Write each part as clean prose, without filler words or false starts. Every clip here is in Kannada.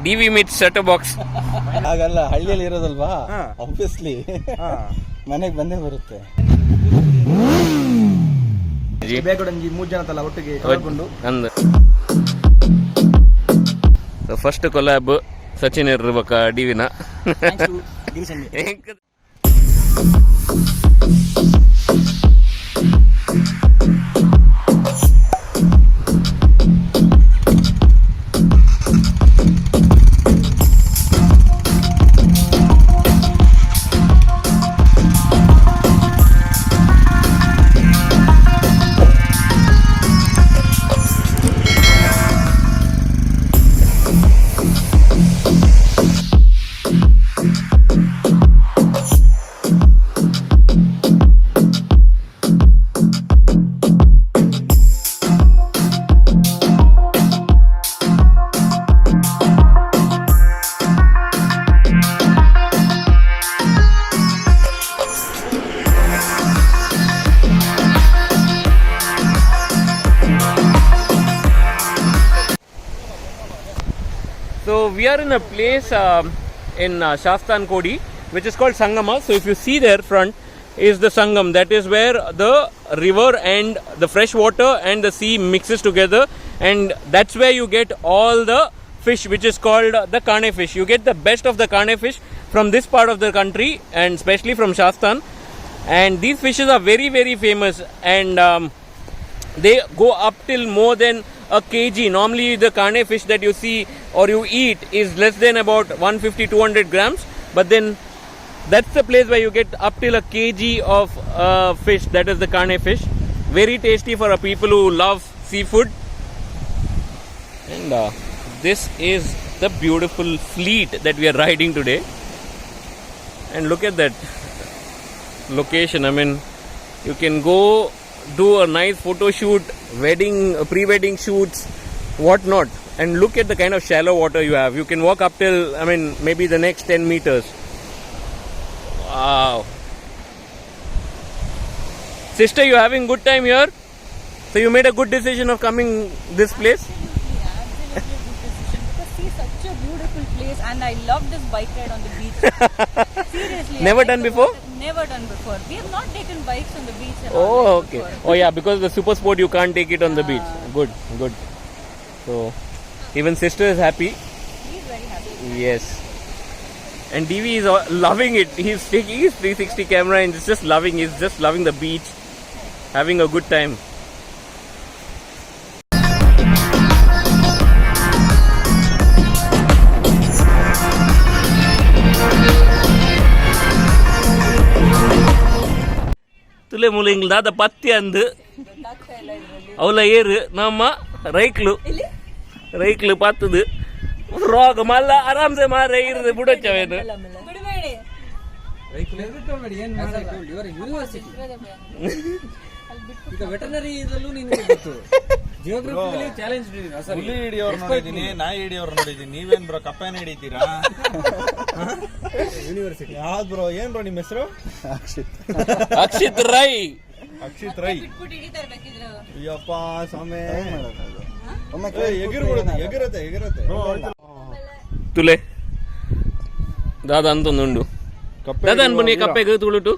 DV meets setup box. ಹಾಗಲ್ಲ, ಹಳ್ಳಿಯಲ್ಲಿ ಇರೋದಲ್ವಾ, ಆಬ್ವಿಯಸ್ಲಿ ಮನೆಗೆ ಬಂದೇ ಬರುತ್ತೆ. ಬೇಗಡಂಜಿ 3 ಜನ ತಲ ಒಟ್ಟಿಗೆ ಕಳ್ಕೊಂಡು ಫಸ್ಟ್ ಕೊಲಾಬ್ ಸಚಿನ್ ಇರ್ಬೇಕ DVನ. So we are in a place in Shastan Kodi, which is called Sangama. So if you see there front is the Sangam. That is where the river and the fresh water and the sea mixes together, and that's where you get all the fish, which is called the Kane fish. You get the best of the Kane fish from this part of the country, and especially from Shastan. And these fishes are very, very famous, and they go up till more than a kg. Normally the Kane fish that you see or you eat is less than about 150-200 grams, but then that's the place where you get up till a kg of fish. That is the Kane fish. Very tasty for people who love seafood. And this is the beautiful fleet that we are riding today. And look at that location. I mean, you can go do a nice photo shoot, wedding, pre-wedding shoots, whatnot, and look at the kind of shallow water you have. You can walk up till, I mean, maybe the next 10 meters. Wow. Sister, you having good time here? So you made a good decision of coming this place? Absolutely good decision, because see, such a beautiful place, and I love this bike ride on the beach. Seriously. Never done before? Never done before. We have not taken bikes on the beach. Oh, okay. Before. Oh yeah, because the super sport you can't take it on the beach. Good, good. So even sister is happy. He is very happy. Yes. And DV is loving it. He's taking his 360 camera and he's just loving. He's just loving the beach, having a good time. ತುಲೆ ಮುಲಿಂಗ್ಲಾದ ಪತ್ತಿ ಅಂದು ಅವಲ ಏರು ನಮ್ಮ ರೈಕ್ಲು ಪತ್ತದು ರೋಗ ಮಲ್ಲ ಆರಾಮ್ಸೆ ಮಾರ ಇರದು ಬಿಡೋಚ್ಚವೇನು ಈಗ ವೆಟರ್ನರಿ ಇದಲ್ಲೂ ನಿನಗೆ ಗೊತ್ತು, ಜಿಯೋಗ್ರಫಿಕಲಿ ಚಾಲೆಂಜ್. ಹುಲಿ ಹಿಡಿಯೋರು ನೋಡಿದೀನಿ, ನಾಯಿ ಹಿಡಿಯೋರು ನೋಡಿದೀನಿ, ನೀವೇನ್ ಬ್ರೋ ಕಪ್ಪೆನ ಹಿಡಿತೀರಾ? ಯೂನಿವರ್ಸಿಟಿ ಯಾವ್ದು ಬ್ರೋ? ಏನ್ ಬ್ರೋ ನಿಮ್ಮ ಹೆಸರು? ಅಕ್ಷಿತ್ ರೈ. ಅಕ್ಷಿತ್ ರೈ. ಅಯ್ಯಪ್ಪ ಸ್ವಾಮಿ, ಎಗಿರತ್ತೆ ತುಲೆ ದಾದ ಅಂತೊಂದುಂಡು ದಾದ ಅನ್ಬನಿ ಕಪ್ಪೆ ತುಳುಟು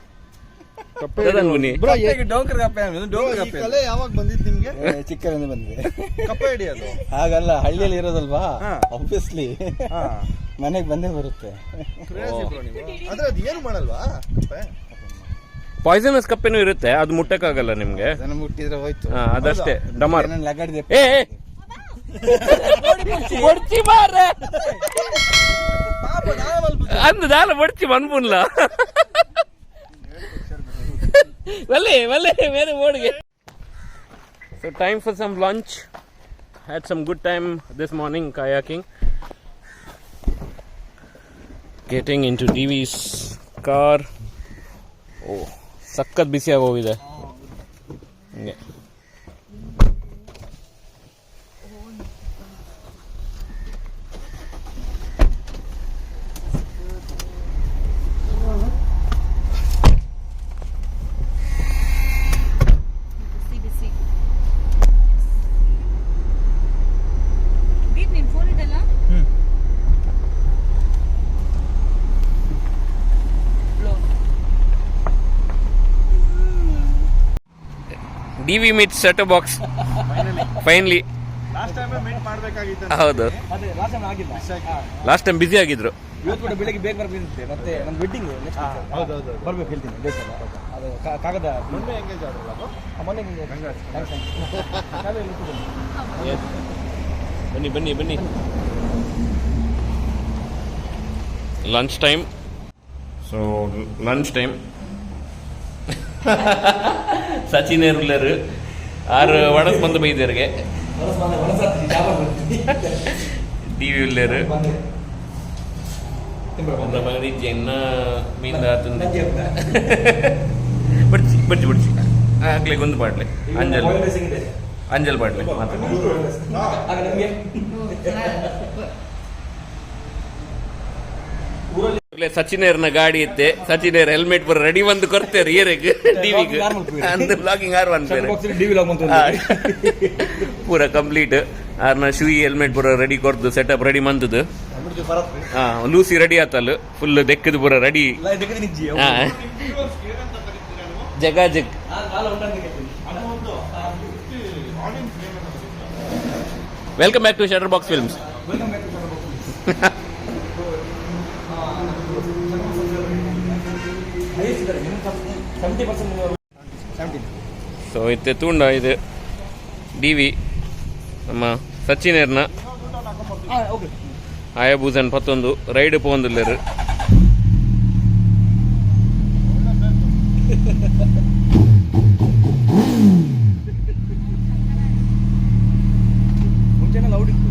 ಯಾವಾಗ ಬಂದಿತ್ತು ನಿಮ್ಗೆ? ಚಿಕ್ಕರಿಂದ ಬಂದಿದೆ. ಕಪ್ಪೆ ಹಿಡಿಯೋದು ಹಾಗಲ್ಲ, ಹಳ್ಳಿಯಲ್ಲಿ ಇರೋದಲ್ವಾ, ಆಬ್ವಿಯಸ್ಲಿ ಮನೆಗೆ ಬಂದೇ ಬರುತ್ತೆ. ಆದ್ರೆ ಅದು ಏನು ಮಾಡಲ್ವಾ ಕಪ್ಪೆ? ಪಾಯ್ಸನಸ್ ಕಪ್ಪೆನೂ ಇರುತ್ತೆ, ಅದು ಮುಟ್ಟಕ್ಕಾಗಲ್ಲ ನಿಮ್ಗೆ. ಮುಟ್ಟಿದ್ರೆ ಹೋಯ್ತು, ಅದಷ್ಟೇ ಡಮಾರ್. ಲಗಾಡಿದೆ ಅಂದ ದಾಲ ಬಡ್ಚಿ ಮನ್ಪುನ್ಲ Vale, mere boardge. So time for some lunch. Had some good time this morning kayaking. Getting into DV's car. Oh, sakkat bisi agogide. Yeah. DV meets set box finally. Last time meet ಮಾಡಬೇಕಾಗಿತ್ತು. ಹೌದು, ಅದೇ ಲಾಸ್ಟ್ ಟೈಮ್ ಆಗಿಲ್ಲ. ಲಾಸ್ಟ್ ಟೈಮ್ ಬಿಸಿ ಆಗಿದ್ರು. ಇವತ್ತು ಕೂಡ ಬೆಳಿಗ್ಗೆ ಬೇಗ ಬರ್ಬೇಕಿರುತ್ತೆ. ಮತ್ತೆ ನಮ್ಮ ವೆಡ್ಡಿಂಗ್ ಹೌದೌದು ಬರ್ಬೇಕು ಹೇಳ್ತೀನಿ ಬೇಸಲ್ಲ. ಅದು ಕಾಗದ ಮೊನ್ನೆ ಎಂಗೇಜ್ ಆದ್ರಲ್ಲ ಮೊನ್ನೆ ಬನ್ನಿ ಬನ್ನಿ ಬನ್ನಿ. Lunch time. So lunch time. Sachin ಉಳ್ಳರು 6 ವಡಸ್ ಬಂದು ಬೈದರ್ಗೆ DV ಉಳ್ಳರು ಜನ್ನ ಮೀಂದ ಬಡ್ಚಿ ಬಡ್ಚಿ ಬಡ್ಚಿ ಆಗ್ಲೇ ಒಂದು ಪಾಡ್ಲೆ ಅಂಜಲ್ ಪಾಡ್ಲೆ ಸಚಿನೇರ್ನ ಗಾಡಿ ಇತ್ತೆ. ಸಚಿನೇರ್ ಹೆಲ್ಮೆಟ್ ಪೂರ ರೆಡಿ ಬಂದು ಕೊಡ್ತೇವೆ ಏರೆಗೆ ಡಿವಿಗೆ ಅಂದ್ ಬ್ಲಾಗಿಂಗ್ ಆರ್ ಒನ್ ಪೂರ ಕಂಪ್ಲೀಟ್ ಆರ್ನ ಶೂ ಹೆಲ್ಮೆಟ್ ಪೂರ ರೆಡಿ ಕೊಡ್ದು ಸೆಟಪ್ ರೆಡಿ ಮಂತದ್ದು. ಲೂಸಿ ರೆಡಿ ಆತಲ್ಲ ಫುಲ್ ದೆಕ್ಕದು ಪೂರ ರೆಡಿ ಜಗ ಜಗ್. Welcome back to shutter box films. So ಇತ್ತೆ ತೂಂಡ ಇದು DV ನಮ್ಮ ಸಚಿನೇರ್ನ ಆಯಬೂಸನ್ 11 ರೈಡ್ ಪೋಂದುಲ್ಲೇರು. ಮುಂಚೆನೆ ಲೌಡ್ ಇತ್ತು.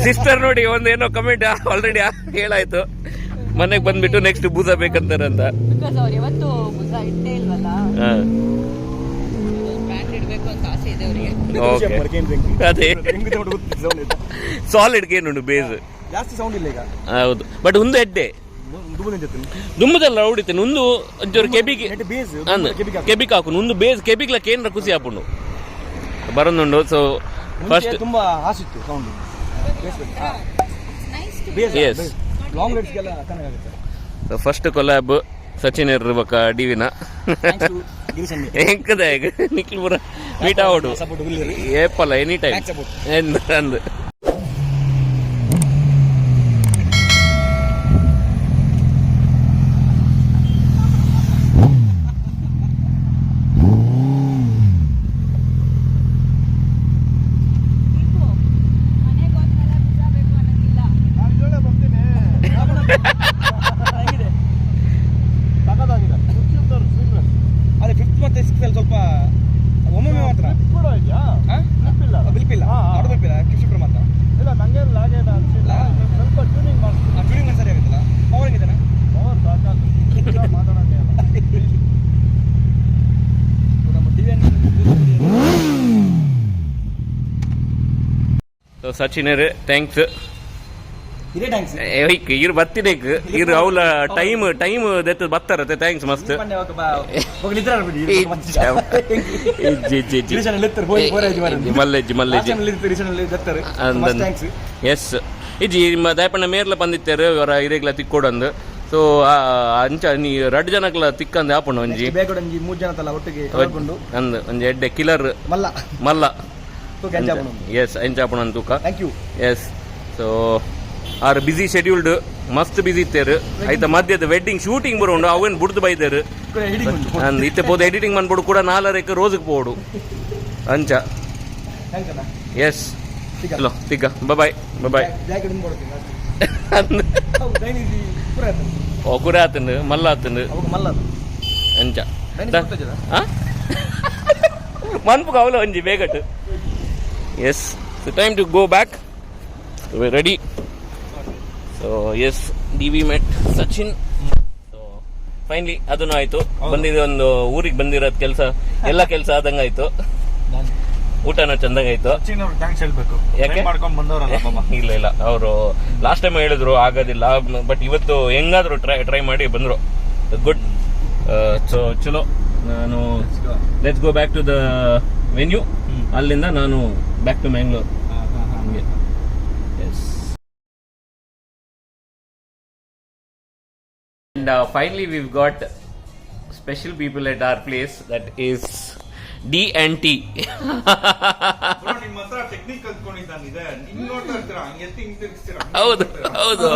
ಸಿಸ್ಟರ್ ನೋಡಿ ಒಂದೇನೋ ಕಮೆಂಟ್ ಆಲ್ರೆಡಿ ಹೇಳಾಯ್ತು, ಮನೆಗೆ ಬಂದ್ಬಿಟ್ಟು ನೆಕ್ಸ್ಟ್ ಬೂಸ ಬೇಕಂತಾರಂತ. ಬಿಕಾಸ್ ಅವ್ರು ಯಾವತ್ತು ಬುಸ ಇಟ್ಟೇ ಇಲ್ವಲ್ಲ, ಬ್ರ್ಯಾಂಡ್ ಇಡಬೇಕು ಅಂತ ಆಸೆ ಇದೆ ಅವರಿಗೆ. ಅದೇ ಸಾಲಿಡ್ ಗೇನುಂಡು ಬೇಸ್ ಜಾಸ್ತಿ ಸೌಂಡ್ ಇಲ್ಲ ಈಗ. ಹೌದು, ಬಟ್ ಒಂದು ಎಡ್ಡೆ ದುಮ್ಮದಲ್ಲ ಹೊಡಿತೇನೆ ಒಂದು ಒಂಚೂರು ಕೆಬಿಗೆ ಕೆಬಿಕ್ ಹಾಕು ಒಂದು ಬೇಸ್ ಕೆಬಿಗ್ಲ ಕೇಂದ್ರ ಖುಷಿ ಹಾಕೊಂಡು ಬರೋದುಂಡು. ಸೊ ಫಸ್ಟ್ ತುಂಬಾ ಆಸಿತ್ತು ಸೌಂಡ್. ಎಸ್ ಲಾಂಗ್ ರೈಡ್ಸ್ಗೆಲ್ಲ ಚೆನ್ನಾಗುತ್ತೆ. ಸೊ ಫಸ್ಟ್ ಕೊಲಾಬ್ ಸಚಿನ್ ಇರ್ಬೇಕ DVನ ಹೆಂಕದ ನಿಖಿಲ್ ಪುರ ಮೀಟ್ ಆವಡು ಏಪಲ್ಲ ಎನಿ ಟೈಮ್ ಅಂದ್. ಸ್ವಲ್ಪ ಒಮ್ಮೊಮ್ಮೆ ಮಾತ್ರ ಬಿಲ್ಪಿಲ್ಲ ಮಾತ್ರ ಇಲ್ಲ ನಂಗೆ ಸ್ವಲ್ಪ ಟ್ಯೂನಿಂಗ್ ಸರಿ ಆಗುತ್ತಲ್ಲ. ಪವರ್ ಹೆಂಗಿದ್ದಾನೆ? ಪವರ್ ಮಾತಾಡೋಣ. ಸೊ ಸಚಿನರ್ ಥ್ಯಾಂಕ್ಸ್. ಇದೇ ಥ್ಯಾಂಕ್ಸ್ ಇರು ಬತ್ತಿನೇಕ್ ಇರು ಅವಳ ಟೈಮ್ ದೆತ್ತ ಬತ್ತಾರತ್ತೆ. ಥ್ಯಾಂಕ್ಸ್ ಮಸ್ತ್. ಎಸ್ ಇಜ್ಜಿ ದಯಪಣ್ಣ ಮೇರ್ಲ ಬಂದಿತ್ತೇರು ಇವರ ಇರೆಗ್ಲ ತಿಕ್ಕೋಡಂದು. ಸೊ ಅಂಚ ನೀ 2 ಜನಕ್ಲ ತಿಕ್ಕಂದು ಆಪುಂಡು ಒಂಜಿ 3 ಜನ ಒಟ್ಟಿಗೆ ಅಂದ್ ಒಂಜಿ ಎಡ್ಡೆ ಕಿಲರ್ ಮಲ್ಲ ಎಸ್ ಎಂಚಾಪುಣ ತೂಕ. Yes so our busy scheduled ಮಸ್ತ್ ಬಿಸಿ ಇತ್ತೇರು ಆಯ್ತಾ. ಮಧ್ಯದ ವೆಡ್ಡಿಂಗ್ ಶೂಟಿಂಗ್ ಬರೋಂಡು ಅವನ್ ಬುಡ್ದು ಬೈದೇರು ಅಂದ್ ಇತ್ತೆ ಪೋದು ಎಡಿಟಿಂಗ್ ಮಾಡ್ಬೋಡು ಕೂಡ 4 ರೋಸ್ಗೆ ಪೋಡು ಅಂಚ. ಎಸ್ ಚಲೋ ತಿಕ್ಕ ಬಾಯ್ ಬಾಯ್. ಕುರೆ ಆತಂದು ಮಲ್ಲ ಆತಂದು ಅಂಚ ಮನ್ಪುಗ ಅವಲ ಒಂಜಿ ಬೇಗಟ್ಟು. Yes time to go back. Ready. So yes DV met Sachin. So finally ಅದನ್ನು ಆಯ್ತು. ಬಂದಿರೋ ಒಂದು ಊರಿಗೆ ಬಂದಿರೋದ್ ಕೆಲಸ ಎಲ್ಲ ಕೆಲಸ ಆದಂಗ ಆಯ್ತು. ಊಟನ ಚಂದಾಗಾಯ್ತು. ಯಾಕೆ ಇಲ್ಲ ಅವರು ಲಾಸ್ಟ್ ಟೈಮ್ ಹೇಳಿದ್ರು ಆಗೋದಿಲ್ಲ, ಬಟ್ ಇವತ್ತು ಹೆಂಗಾದ್ರು ಟ್ರೈ ಮಾಡಿ ಬಂದ್ರು. ಗುಡ್. ಸೊ ಚಲೋ ನಾನು let's go back to the venue, ಅಲ್ಲಿಂದ ನಾನು back to Mangalore. Yes. And finally we've got special people at our place, that is D&T. ನಿಮ್ಮ ಹತ್ರ ಟೆಕ್ನಿಕ್ ಕಲ್ತ್ಕೊಂಡಿದ್ದಾನಿದೆ, ನಿಮ್ ನೋಡ್ತಾ ಇರ್ತೀರಾ, ಹಂಗೆ ಎತ್ತಿ ಹಿಂಗ್ ತಿರ್ಗಿಸ್ತೀರಾ. ಹೌದು.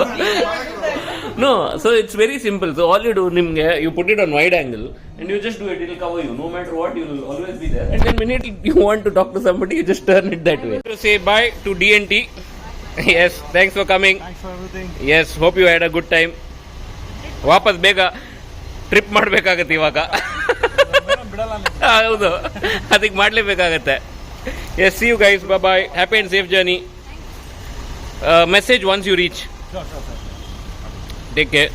No, so it's very simple. So all you do, nimge, you put it on wide angle and you just do it. It will cover you. No matter what, you will always be there. And then minute you want to talk to somebody, you just turn it that way. To say bye to D&T. Yes, thanks for coming. Thanks for everything. Yes, hope you had a good time. ವಾಪಸ್ ಬೇಗ ಟ್ರಿಪ್ ಮಾಡಬೇಕಾಗತ್ತೆ ಇವಾಗ. ಬಿಡಲ್ಲ. ಹೌದು, ಅದಕ್ಕೆ ಮಾಡಲೇಬೇಕಾಗತ್ತೆ. Yes, see you guys, bye, happy and safe journey. Message once you reach. Take care.